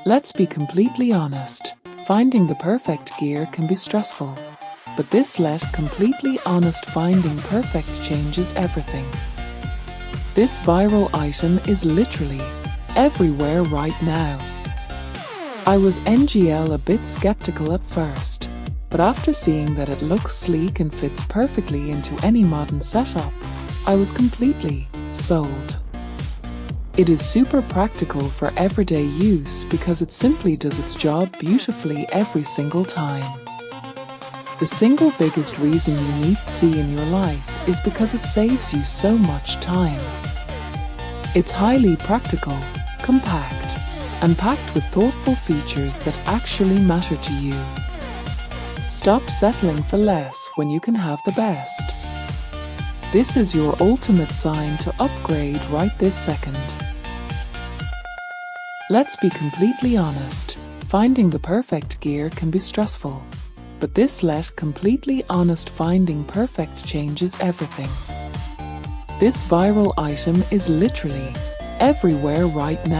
Let's be completely honest. Finding the perfect gear can be stressful. But this let completely honest finding perfect changes everything. This viral item is literally everywhere right now. I was a bit skeptical at first, but after seeing that it looks sleek and fits perfectly into any modern setup, I was completely sold. It is super practical for everyday use because it simply does its job beautifully every single time. The single biggest reason you need C in your life is because it saves you so much time. It's highly practical, compact, and packed with thoughtful features that actually matter to you. Stop settling for less when you can have the best. This is your ultimate sign to upgrade right this second. Let's be completely honest. Finding the perfect gear can be stressful. But this let completely honest finding perfect changes everything. This viral item is literally everywhere right now.